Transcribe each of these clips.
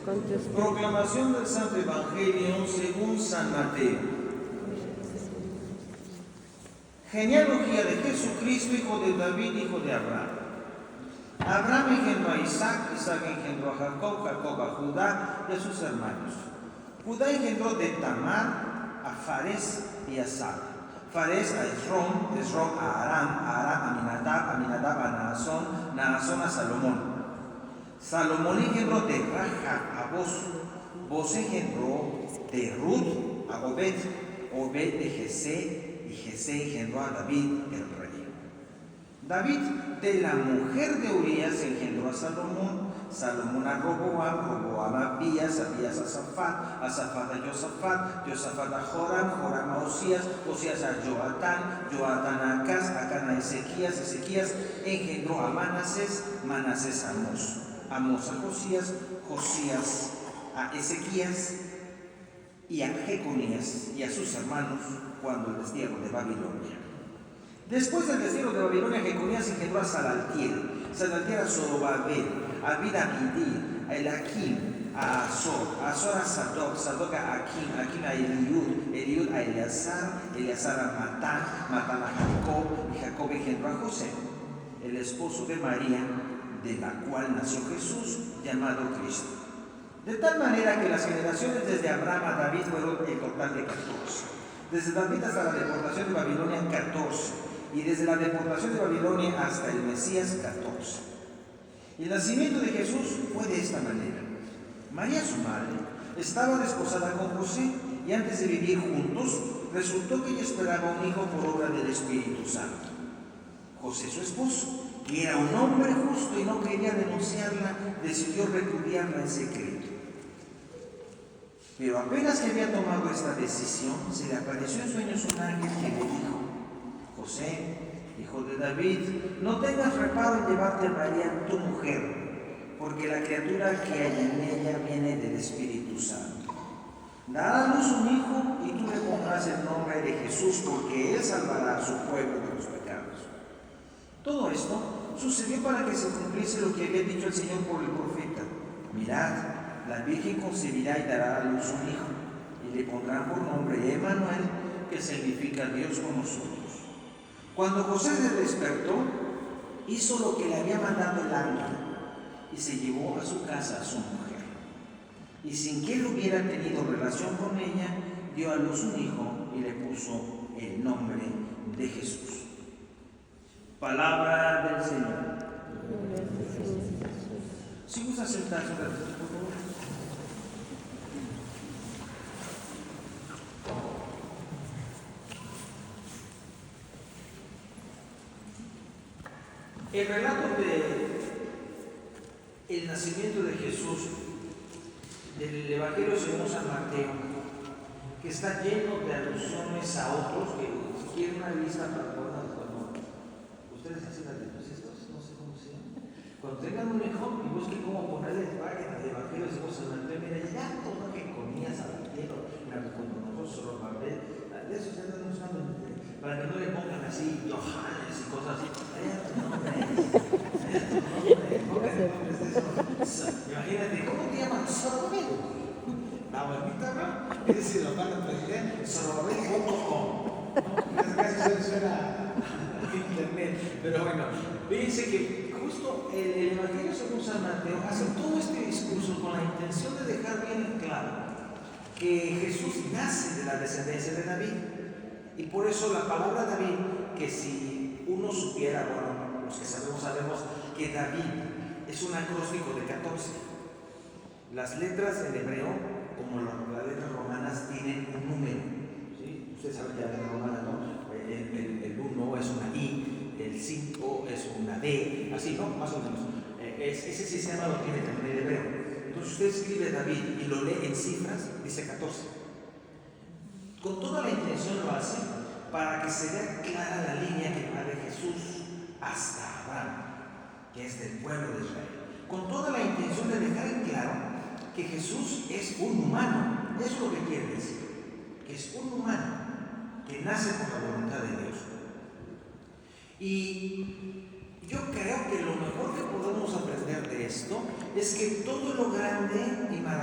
con tu espíritu. Proclamación del Santo Evangelio según San Mateo. Genealogía de Jesucristo, hijo de David, hijo de Abraham. Abraham engendró a Isaac, Isaac engendró a Jacob, Jacob a Judá y a sus hermanos. Judá engendró de Tamar a Fares y a Sara. Fares a Esrom, Esrom a Aram, Aram a Aminadab, Aminadab a Naasón, Naasón a Salomón. Salomón engendró de Raja a Boz, Boz engendró de Ruth a Obed, Obed de Jesé, y Jesé engendró a David el rey. David de la mujer de Urías engendró a Salomón, Salomón a Roboam, Roboam a Abías, Abías a Safat, a Safat a Josafat, Josafat a Joram, Joram a Osías, Osías a Joatán, Joatán a Acaz, Acán a Ezequías, Ezequías engendró a Manasés, Manasés a Amós, Amós a Josías, Josías a Ezequías y a Jeconías y a sus hermanos cuando el destierro de Babilonia. Después del destierro de Babilonia, Jeconías engendró a Salaltiel, Salaltiel a Zorobabel, a Abid a Gidí, a Elaquim, a Azor a Sadoc, Sadoc a Akim, Akim a Eliud, Eliud a Eleazar, Eleazar a Matán, Matán a Jacob, y Jacob engendró a José, el esposo de María, de la cual nació Jesús, llamado Cristo. De tal manera que las generaciones desde Abraham a David fueron el total de 14. Desde David hasta la deportación de Babilonia, 14. Y desde la deportación de Babilonia hasta el Mesías, 14. El nacimiento de Jesús fue de esta manera. María, su madre, estaba desposada con José, y antes de vivir juntos, resultó que ella esperaba un hijo por obra del Espíritu Santo. José, su esposo, que era un hombre justo y no quería denunciarla, decidió repudiarla en secreto. Pero apenas que había tomado esta decisión, se le apareció en sueños un ángel que le dijo: José, hijo de David, no tengas reparo en llevarte a María, tu mujer, porque la criatura que hay en ella viene del Espíritu Santo. Dará a luz un hijo y tú le pondrás el nombre de Jesús, porque él salvará a su pueblo de los pecados. Todo esto sucedió para que se cumpliese lo que había dicho el Señor por el profeta: mirad, la Virgen concebirá y dará a luz un hijo, y le pondrán por nombre Emmanuel, que significa Dios con nosotros. Cuando José se despertó, hizo lo que le había mandado el ángel y se llevó a su casa a su mujer. Y sin que él hubiera tenido relación con ella, dio a luz un hijo y le puso el nombre de Jesús. Palabra del Señor. Si gusta sentarse, por favor. El relato del nacimiento de Jesús del Evangelio según San Mateo, que está lleno de alusiones a otros, que si quieren una lista para poder, cuando ustedes hacen las estos, no sé cómo se llama, cuando tengan un hijo y busquen cómo ponerle páginas de Evangelio según San Mateo, mira, ya todo que comía Sabatero, Nabucodonosor, Zorobabel, de eso se están usando, para que no le pongan así Johannes y cosas así. Imagínate, ¿cómo te llaman? Zorobabel. La abuelita, ¿no? Es decir, lo van a aprender Zorobabel.com. Casi suena a internet. Pero bueno, fíjense que justo el Evangelio según San Mateo hace todo este discurso con la intención de dejar bien claro que Jesús nace de la descendencia de David. Y por eso la palabra David, que si uno supiera, bueno, los que sabemos que David es un acróstico de 14. Las letras en hebreo, como las letras romanas, tienen un número. ¿Sí? Ustedes saben que la letra romana, ¿no? El 1 es una I, el 5 es una D, así, ¿no? Más o menos. Ese sistema lo tiene también el hebreo. Entonces usted escribe David y lo lee en cifras, dice 14. Con toda la intención lo hace para que se vea clara la línea que va de Jesús hasta Abraham, que es del pueblo de Israel. Con toda la intención de dejar en claro que Jesús es un humano. Eso es lo que quiere decir, que es un humano que nace por la voluntad de Dios. Y yo creo que lo mejor que podemos aprender de esto es que todo lo grande y maravilloso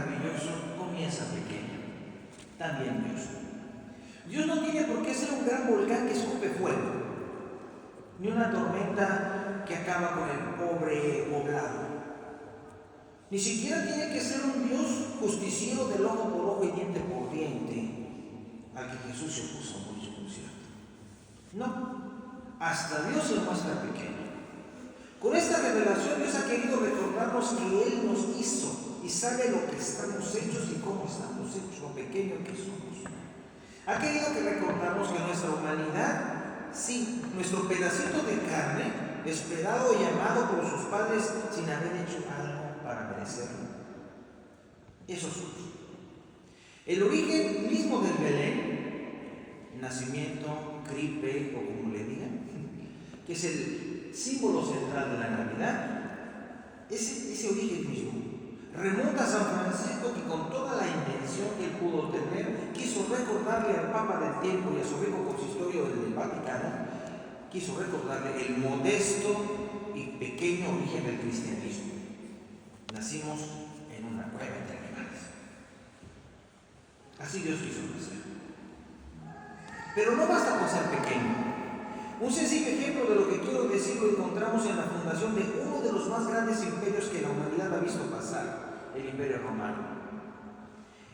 también Dios. Dios no tiene por qué ser un gran volcán que escupe fuego, ni una tormenta que acaba con el pobre poblado. Ni siquiera tiene que ser un Dios justiciero del ojo por ojo y diente por diente, al que Jesús se opuso muy cierto. No, hasta Dios se muestra pequeño. Con esta revelación Dios ha querido recordarnos que Él nos hizo y sabe lo que estamos hechos y cómo estamos hechos, lo pequeño que somos. Ha querido que recordamos que nuestra humanidad, sí, nuestro pedacito de carne, esperado y amado por sus padres sin haber hecho algo para merecerlo. Eso somos. El origen mismo del Belén, nacimiento, cripe o como le digan, que es el símbolo central de la Navidad, ese origen mismo remonta a San Francisco, que con toda la intención que él pudo tener, quiso recordarle al Papa del tiempo y a su rico consistorio del Vaticano, quiso recordarle el modesto y pequeño origen del cristianismo. Nacimos en una cueva entre animales. Así Dios quiso nacer. Pero no basta con ser pequeño. Un sencillo ejemplo de lo que quiero decir lo encontramos en la fundación de uno de los más grandes imperios que la humanidad ha visto pasar, el Imperio Romano.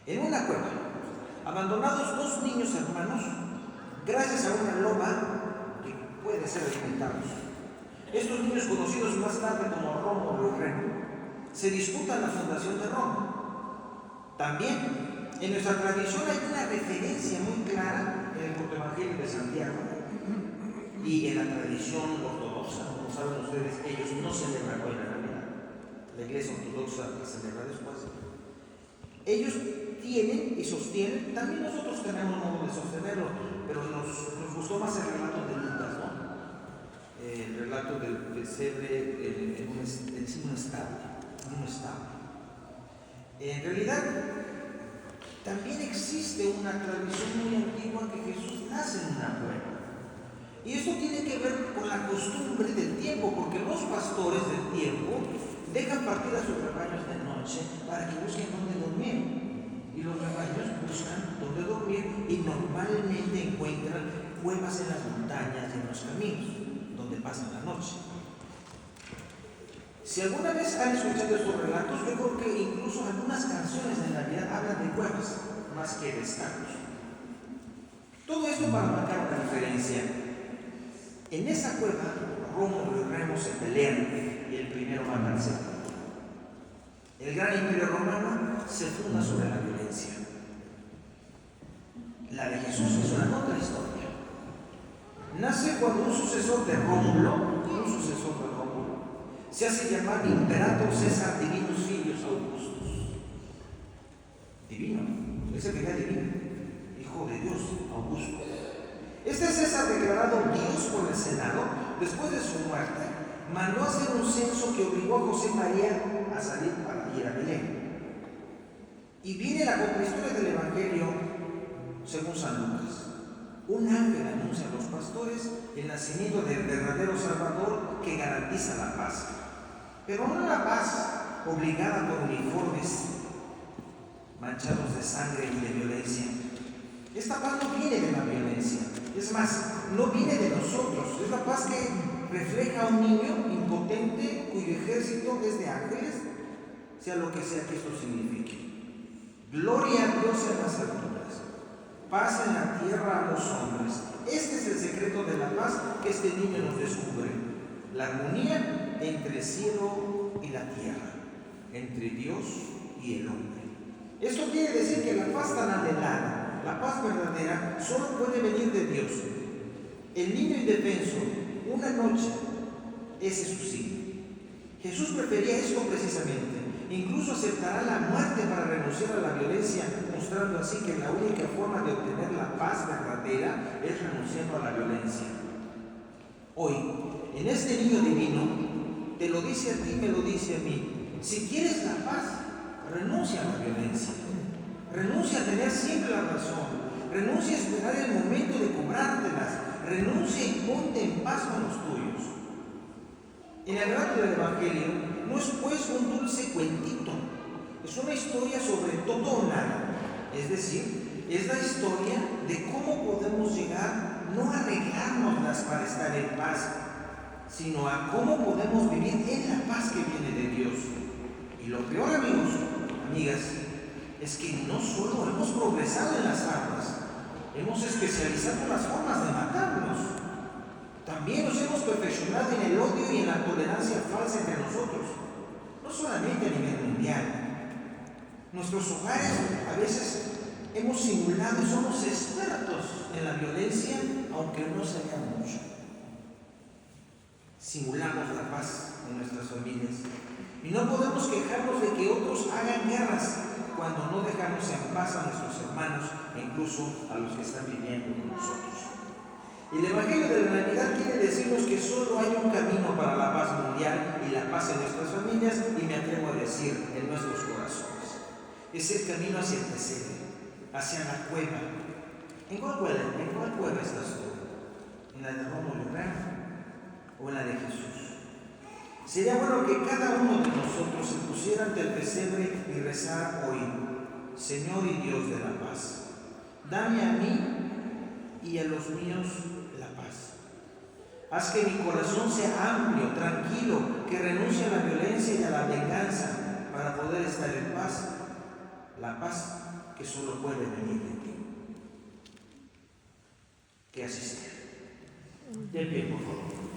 En una cueva, abandonados dos niños hermanos, gracias a una loba que puede ser alimentados. Estos niños, conocidos más tarde como Rómulo y Remo, se disputan la fundación de Roma. También, en nuestra tradición hay una referencia muy clara en el protoevangelio de Santiago y en la tradición ortodoxa. Como saben ustedes, ellos no celebran hoy la Navidad. La iglesia ortodoxa la celebra después. Ellos tienen y sostienen, también nosotros tenemos modo de sostenerlo, pero nos gustó más el relato de Lucas, ¿no? El relato del pesebre en un establo. En realidad, también existe una tradición muy antigua que Jesús nace en una cueva. Y esto tiene que ver con la costumbre del tiempo, porque los pastores del tiempo dejan partir a sus rebaños de noche para que busquen dónde dormir. Y los rebaños buscan dónde dormir y normalmente encuentran cuevas en las montañas y en los caminos, donde pasan la noche. Si alguna vez han escuchado estos relatos, yo creo que incluso algunas canciones de Navidad hablan de cuevas más que de establos. Todo esto para marcar una diferencia. En esa cueva, Rómulo y Remo se pelean y el primero mata al segundo. El gran imperio romano se funda sobre la violencia. La de Jesús es una otra historia. Nace cuando un sucesor de Rómulo se hace llamar Imperator César Divinus Filius Augustus. Divino, ese que era divino, hijo de Dios, Augusto. Este César, declarado Dios por el Senado, después de su muerte, mandó hacer un censo que obligó a José María a salir para ir a Belén. Y viene la contrahistoria del Evangelio según San Lucas. Un ángel anuncia a los pastores el nacimiento del verdadero Salvador que garantiza la paz. Pero no la paz obligada por uniformes manchados de sangre y de violencia. Esta paz no viene de la violencia. Es más, no viene de nosotros. Es la paz que refleja a un niño impotente cuyo ejército es de ángeles, sea lo que sea que esto signifique. Gloria a Dios en las alturas, paz en la tierra a los hombres. Este es el secreto de la paz que este niño nos descubre. La armonía entre el cielo y la tierra, entre Dios y el hombre. Esto quiere decir que la paz tan anhelada, la paz verdadera, solo puede venir de Dios. El niño indefenso, una noche, ese es su signo. Jesús prefería esto precisamente. Incluso aceptará la muerte para renunciar a la violencia, mostrando así que la única forma de obtener la paz verdadera es renunciando a la violencia. Hoy, en este niño divino, te lo dice a ti, me lo dice a mí. Si quieres la paz, renuncia a la violencia. Renuncia a tener siempre la razón. Renuncia a esperar el momento de cobrártelas. Renuncia y ponte en paz con los tuyos. En el relato del Evangelio no es pues un dulce cuentito. Es una historia sobre todo o nada. Es decir, Es la historia de cómo podemos llegar, no a arreglárnoslas para estar en paz, sino a cómo podemos vivir en la paz que viene de Dios. Y lo peor, amigos, amigas, es que no solo hemos progresado en las armas, hemos especializado las formas de matarnos. También nos hemos perfeccionado en el odio y en la tolerancia falsa entre nosotros, no solamente a nivel mundial. Nuestros hogares a veces hemos simulado y somos expertos en la violencia, aunque no se vea mucho. Simulamos la paz en nuestras familias y no podemos quejarnos de que otros hagan guerras cuando no dejamos en paz a nuestros hermanos e incluso a los que están viviendo con nosotros. El Evangelio de la Navidad quiere decirnos que solo hay un camino para la paz mundial y la paz en nuestras familias, y me atrevo a decir, en nuestros corazones. Es el camino hacia el pesebre, hacia la cueva. ¿En cuál cueva estás tú? ¿En la de Rómulo Guerrero o en la de Jesús? Sería bueno que cada uno de nosotros se pusiera ante el pesebre y rezara hoy: Señor y Dios de la paz, dame a mí y a los míos la paz. Haz que mi corazón sea amplio, tranquilo, que renuncie a la violencia y a la venganza para poder estar en paz, la paz que solo puede venir de ti. Que así sea. De pie, por favor.